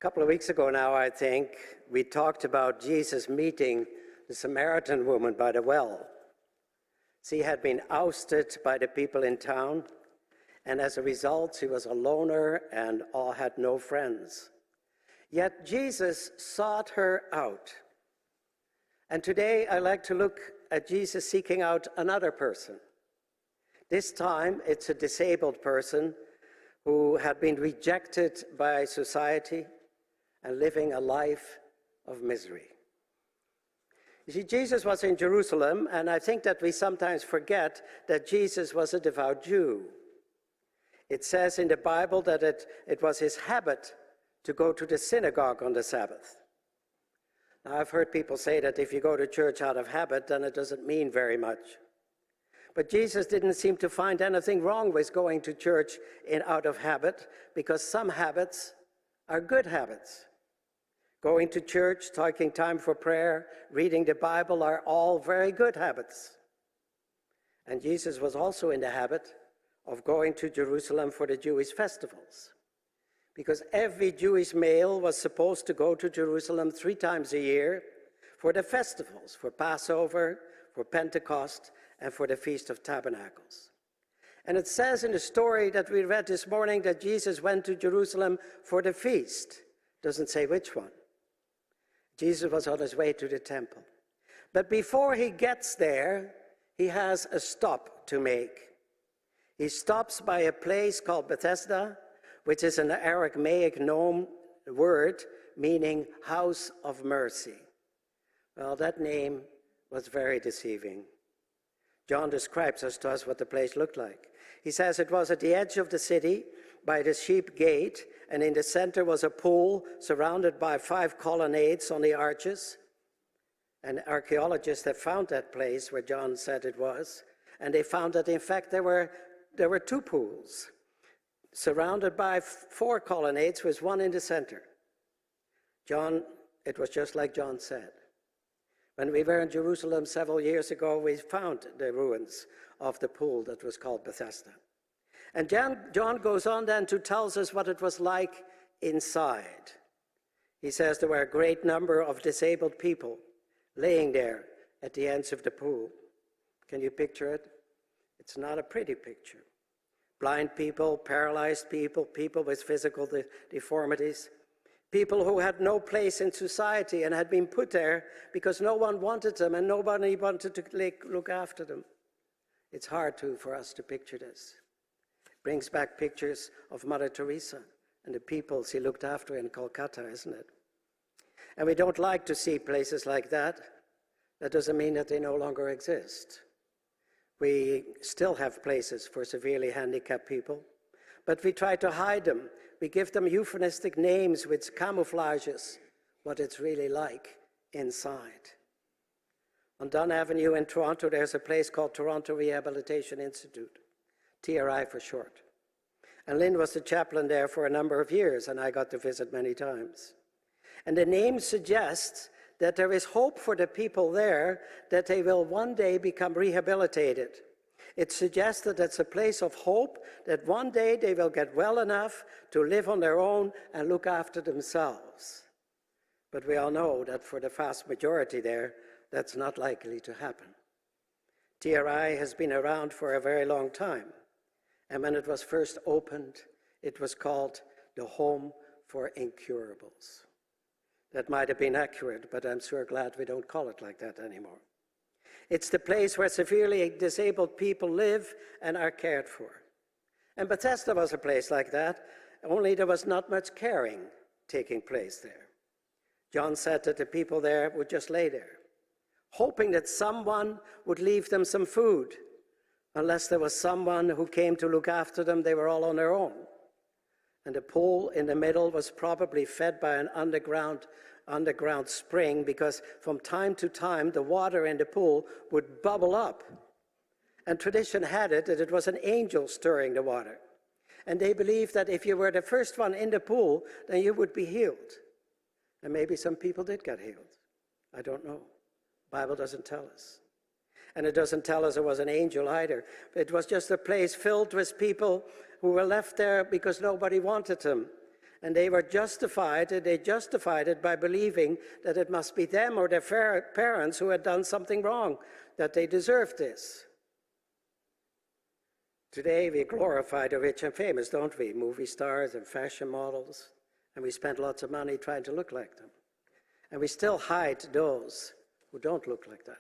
couple of weeks ago now, I think, we talked about Jesus meeting the Samaritan woman by the well. She had been ousted by the people in town, and as a result, she was a loner and had no friends. Yet Jesus sought her out. And today, I like to look at Jesus seeking out another person. This time, it's a disabled person who had been rejected by society and living a life of misery. You see, Jesus was in Jerusalem, and I think that we sometimes forget that Jesus was a devout Jew. It says in the Bible that it was his habit to go to the synagogue on the Sabbath. Now, I've heard people say that if you go to church out of habit, then it doesn't mean very much. But Jesus didn't seem to find anything wrong with going to church out of habit, because some habits are good habits. Going to church, taking time for prayer, reading the Bible are all very good habits. And Jesus was also in the habit of going to Jerusalem for the Jewish festivals, because every Jewish male was supposed to go to Jerusalem 3 times a year for the festivals, for Passover, for Pentecost, and for the Feast of Tabernacles. And it says in the story that we read this morning that Jesus went to Jerusalem for the feast. Doesn't say which one. Jesus was on his way to the temple. But before he gets there, he has a stop to make. He stops by a place called Bethesda, which is an Aramaic word meaning house of mercy. Well, that name was very deceiving. John describes to us what the place looked like. He says it was at the edge of the city by the sheep gate, and in the center was a pool surrounded by 5 colonnades on the arches. And archaeologists have found that place where John said it was, and they found that in fact there were 2 pools surrounded by 4 colonnades with one in the center. It was just like John said. When we were in Jerusalem several years ago, we found the ruins of the pool that was called Bethesda. And John goes on then to tell us what it was like inside. He says there were a great number of disabled people laying there at the ends of the pool. Can you picture it? It's not a pretty picture. Blind people, paralyzed people, people with physical deformities, people who had no place in society and had been put there because no one wanted them and nobody wanted to look after them. It's hard for us to picture this. It brings back pictures of Mother Teresa and the people she looked after in Calcutta, isn't it? And we don't like to see places like that. That doesn't mean that they no longer exist. We still have places for severely handicapped people, but we try to hide them. We give them euphemistic names which camouflages what it's really like inside. On Dunn Avenue in Toronto, there's a place called Toronto Rehabilitation Institute, TRI for short. And Lynn was the chaplain there for a number of years, and I got to visit many times. And the name suggests that there is hope for the people there, that they will one day become rehabilitated. It suggests that it's a place of hope, that one day they will get well enough to live on their own and look after themselves. But we all know that for the vast majority there, that's not likely to happen. TRI has been around for a very long time. And when it was first opened, it was called the Home for Incurables. That might have been accurate, but I'm sure glad we don't call it like that anymore. It's the place where severely disabled people live and are cared for. And Bethesda was a place like that, only there was not much caring taking place there. John said that the people there would just lay there, hoping that someone would leave them some food. Unless there was someone who came to look after them, they were all on their own. And the pool in the middle was probably fed by an underground spring, because from time to time the water in the pool would bubble up. And tradition had it that it was an angel stirring the water. And they believed that if you were the first one in the pool, then you would be healed. And maybe some people did get healed. I don't know. The Bible doesn't tell us. And it doesn't tell us it was an angel either. It was just a place filled with people who were left there because nobody wanted them. And they justified it by believing that it must be them or their parents who had done something wrong, that they deserved this. Today we glorify the rich and famous, don't we? Movie stars and fashion models. And we spend lots of money trying to look like them. And we still hide those who don't look like that.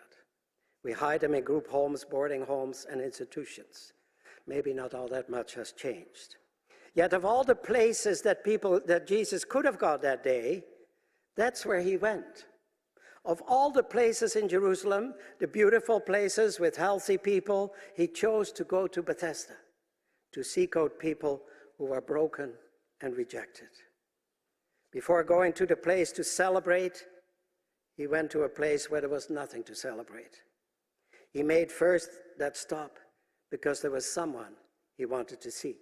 We hide them in group homes, boarding homes, and institutions. Maybe not all that much has changed. Yet of all the places that Jesus could have gone that day, that's where he went. Of all the places in Jerusalem, the beautiful places with healthy people, he chose to go to Bethesda to seek out people who were broken and rejected. Before going to the place to celebrate, he went to a place where there was nothing to celebrate. He made first that stop because there was someone he wanted to see.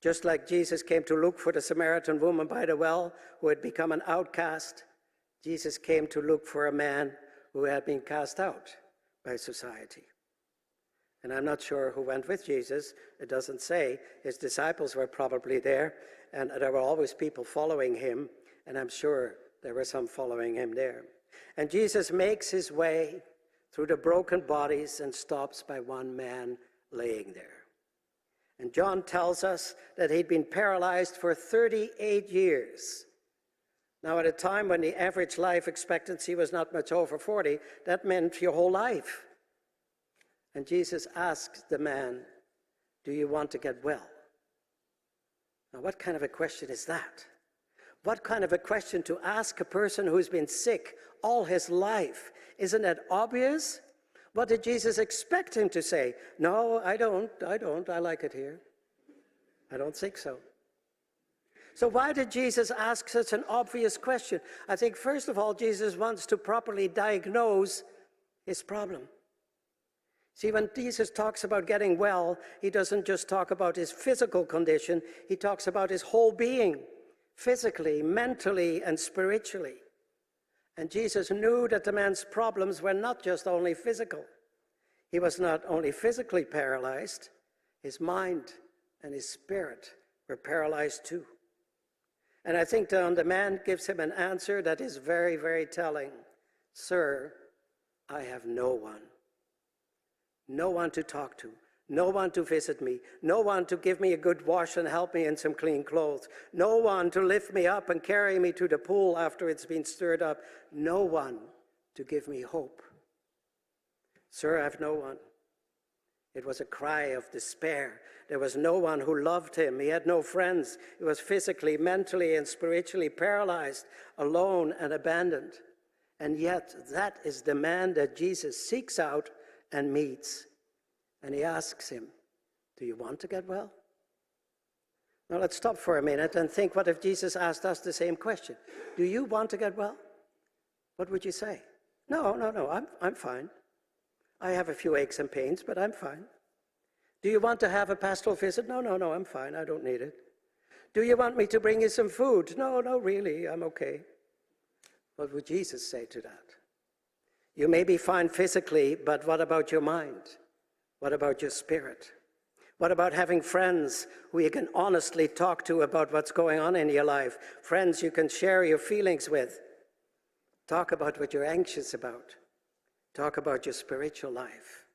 Just like Jesus came to look for the Samaritan woman by the well who had become an outcast, Jesus came to look for a man who had been cast out by society. And I'm not sure who went with Jesus. It doesn't say. His disciples were probably there, and there were always people following him, and I'm sure there were some following him there. And Jesus makes his way through the broken bodies and stops by one man laying there. And John tells us that he'd been paralyzed for 38 years. Now, at a time when the average life expectancy was not much over 40, that meant your whole life. And Jesus asked the man, "Do you want to get well?" Now, what kind of a question is that? What kind of a question to ask a person who's been sick all his life? Isn't that obvious? What did Jesus expect him to say? "No, I don't, I like it here." I don't think so. So why did Jesus ask such an obvious question? I think, first of all, Jesus wants to properly diagnose his problem. See, when Jesus talks about getting well, he doesn't just talk about his physical condition, he talks about his whole being, physically, mentally, and spiritually. And Jesus knew that the man's problems were not just only physical. He was not only physically paralyzed, his mind and his spirit were paralyzed too. And I think the man gives him an answer that is very, very telling. "Sir, I have no one. No one to talk to. No one to visit me. No one to give me a good wash and help me in some clean clothes. No one to lift me up and carry me to the pool after it's been stirred up. No one to give me hope. Sir, I have no one." It was a cry of despair. There was no one who loved him. He had no friends. He was physically, mentally, and spiritually paralyzed, alone and abandoned. And yet, that is the man that Jesus seeks out and meets. And he asks him, "Do you want to get well?" Now let's stop for a minute and think, what if Jesus asked us the same question? Do you want to get well? What would you say? No, I'm fine. I have a few aches and pains, but I'm fine. Do you want to have a pastoral visit? No, I'm fine. I don't need it. Do you want me to bring you some food? No, really, I'm okay. What would Jesus say to that? You may be fine physically, but what about your mind? What about your spirit? What about having friends who you can honestly talk to about what's going on in your life? Friends you can share your feelings with. Talk about what you're anxious about. Talk about your spiritual life.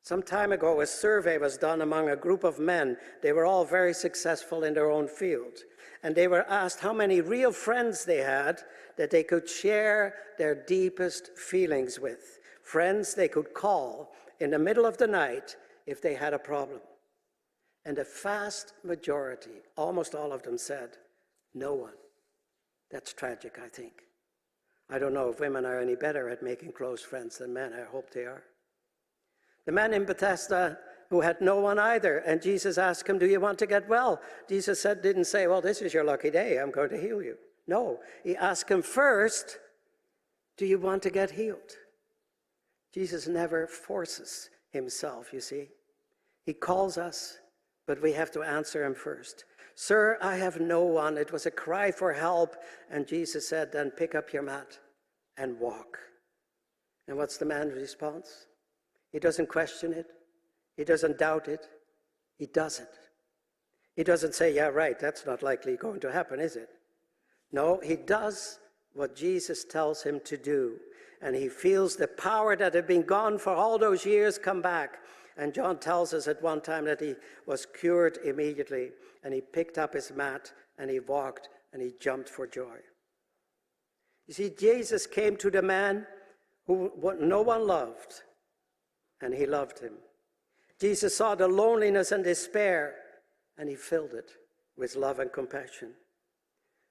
Some time ago, a survey was done among a group of men. They were all very successful in their own field. And they were asked how many real friends they had that they could share their deepest feelings with. Friends they could call in the middle of the night if they had a problem. And a vast majority, almost all of them, said, "No one." That's tragic, I think. I don't know if women are any better at making close friends than men. I hope they are. The man in Bethesda who had no one either, and Jesus asked him, "Do you want to get well?" Jesus didn't say, "Well, this is your lucky day. I'm going to heal you." No, he asked him first, "Do you want to get healed?" Jesus never forces himself, you see. He calls us, but we have to answer him first. "Sir, I have no one." It was a cry for help, and Jesus said, "Then pick up your mat and walk." And what's the man's response? He doesn't question it. He doesn't doubt it. He does it. He doesn't say, yeah, right, that's not likely going to happen, is it? No, he does what Jesus tells him to do. And he feels the power that had been gone for all those years come back. And John tells us at one time that he was cured immediately. And he picked up his mat and he walked and he jumped for joy. You see, Jesus came to the man who no one loved, and he loved him. Jesus saw the loneliness and despair, and he filled it with love and compassion.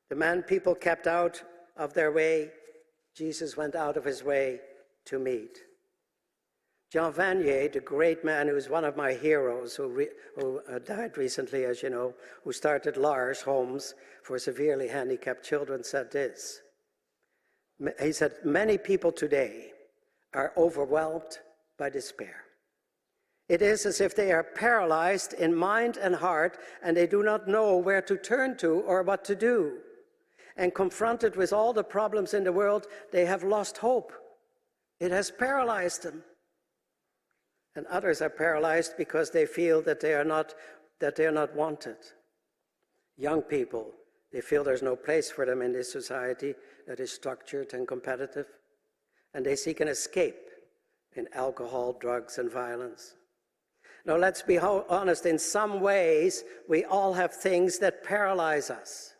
The man people kept out of their way, Jesus went out of his way to meet. Jean Vanier, the great man who is one of my heroes, who died recently, as you know, who started large homes for severely handicapped children, said this. He said, many people today are overwhelmed by despair. It is as if they are paralyzed in mind and heart, and they do not know where to turn to or what to do. And confronted with all the problems in the world, they have lost hope. It has paralyzed them. And others are paralyzed because they feel that they are not wanted. Young people, they feel there's no place for them in this society that is structured and competitive. And they seek an escape in alcohol, drugs, and violence. Now, let's be honest, in some ways, we all have things that paralyze us.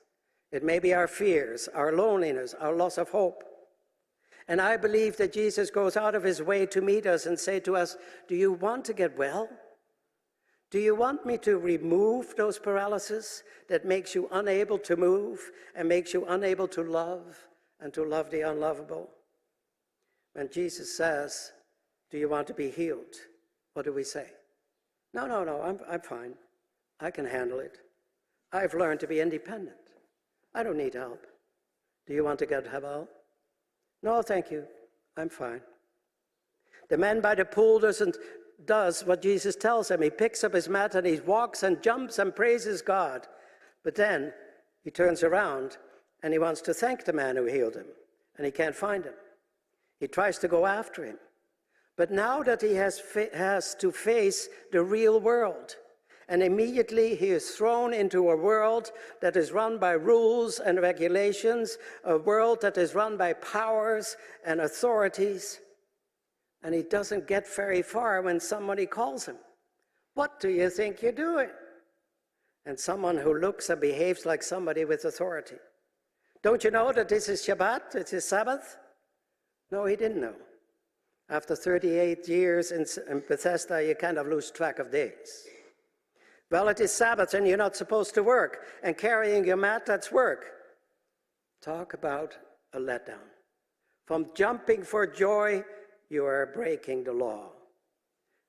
It may be our fears, our loneliness, our loss of hope. And I believe that Jesus goes out of his way to meet us and say to us, do you want to get well? Do you want me to remove those paralyses that makes you unable to move and makes you unable to love and to love the unlovable? When Jesus says, do you want to be healed? What do we say? No, I'm fine. I can handle it. I've learned to be independent. I don't need help. Do you want to get help? No, thank you. I'm fine. The man by the pool does what Jesus tells him. He picks up his mat and he walks and jumps and praises God. But then he turns around and he wants to thank the man who healed him, and he can't find him. He tries to go after him. But now that he has to face the real world, and immediately he is thrown into a world that is run by rules and regulations, a world that is run by powers and authorities, and he doesn't get very far when somebody calls him. What do you think you're doing? And someone who looks and behaves like somebody with authority. Don't you know that this is Shabbat, it is Sabbath? No, he didn't know. After 38 years in Bethesda, you kind of lose track of days. Well, it is Sabbath and you're not supposed to work. And carrying your mat, that's work. Talk about a letdown. From jumping for joy, you are breaking the law.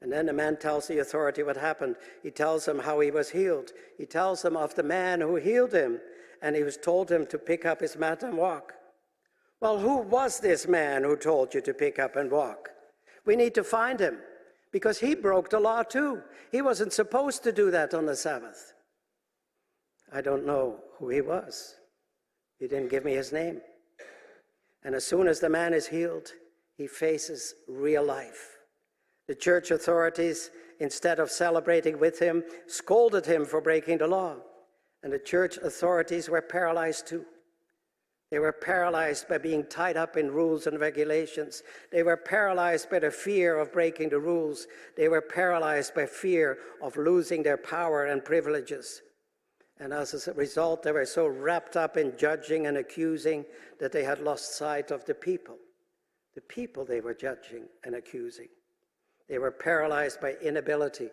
And then the man tells the authority what happened. He tells them how he was healed. He tells them of the man who healed him. And he was told him to pick up his mat and walk. Well, who was this man who told you to pick up and walk? We need to find him. Because he broke the law too. He wasn't supposed to do that on the Sabbath. I don't know who he was. He didn't give me his name. And as soon as the man is healed, he faces real life. The church authorities, instead of celebrating with him, scolded him for breaking the law. And the church authorities were paralyzed too. They were paralyzed by being tied up in rules and regulations. They were paralyzed by the fear of breaking the rules. They were paralyzed by fear of losing their power and privileges. And as a result, they were so wrapped up in judging and accusing that they had lost sight of the people they were judging and accusing. They were paralyzed by inability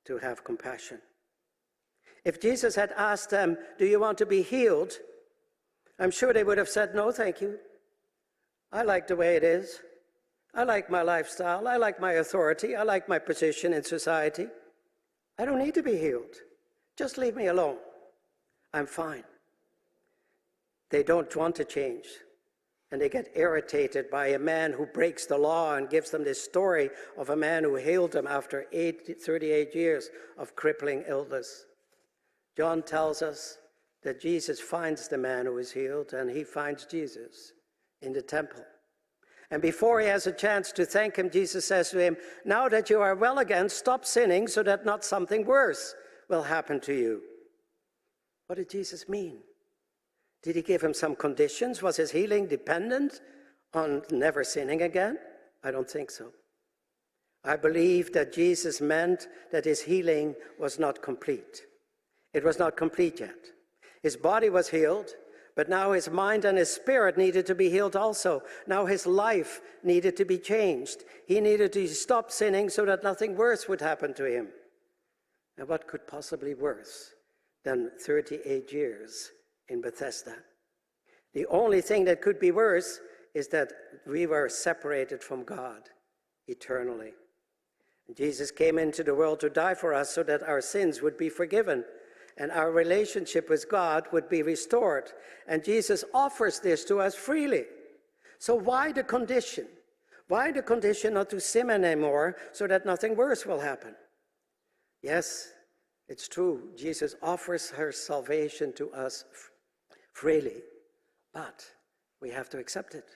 to have compassion. If Jesus had asked them, do you want to be healed? I'm sure they would have said, no, thank you. I like the way it is. I like my lifestyle. I like my authority. I like my position in society. I don't need to be healed. Just leave me alone. I'm fine. They don't want to change. And they get irritated by a man who breaks the law and gives them this story of a man who healed them after 38 years of crippling illness. John tells us that Jesus finds the man who is healed, and he finds Jesus in the temple. And before he has a chance to thank him, Jesus says to him, now that you are well again, stop sinning so that not something worse will happen to you. What did Jesus mean? Did he give him some conditions? Was his healing dependent on never sinning again? I don't think so. I believe that Jesus meant that his healing was not complete. It was not complete yet. His body was healed, but now his mind and his spirit needed to be healed also. Now his life needed to be changed. He needed to stop sinning so that nothing worse would happen to him. And what could possibly be worse than 38 years in Bethesda? The only thing that could be worse is that we were separated from God eternally. Jesus came into the world to die for us so that our sins would be forgiven and our relationship with God would be restored. And Jesus offers this to us freely. So why the condition? Why the condition not to sin anymore so that nothing worse will happen? Yes, it's true. Jesus offers her salvation to us freely, but we have to accept it.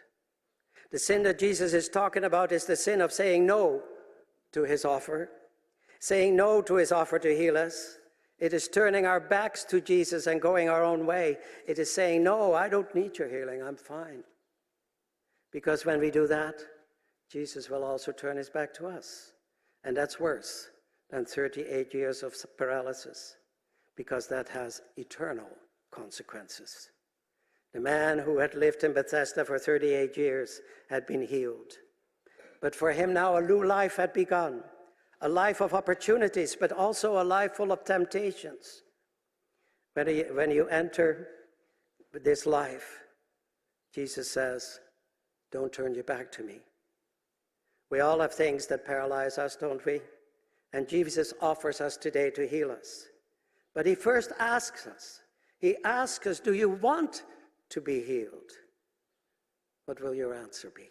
The sin that Jesus is talking about is the sin of saying no to his offer, saying no to his offer to heal us. It is turning our backs to Jesus and going our own way. It is saying, no, I don't need your healing, I'm fine. Because when we do that, Jesus will also turn his back to us. And that's worse than 38 years of paralysis, because that has eternal consequences. The man who had lived in Bethesda for 38 years had been healed. But for him now a new life had begun. A life of opportunities, but also a life full of temptations. When you enter this life, Jesus says, don't turn your back to me. We all have things that paralyze us, don't we? And Jesus offers us today to heal us. But he first asks us. He asks us, do you want to be healed? What will your answer be?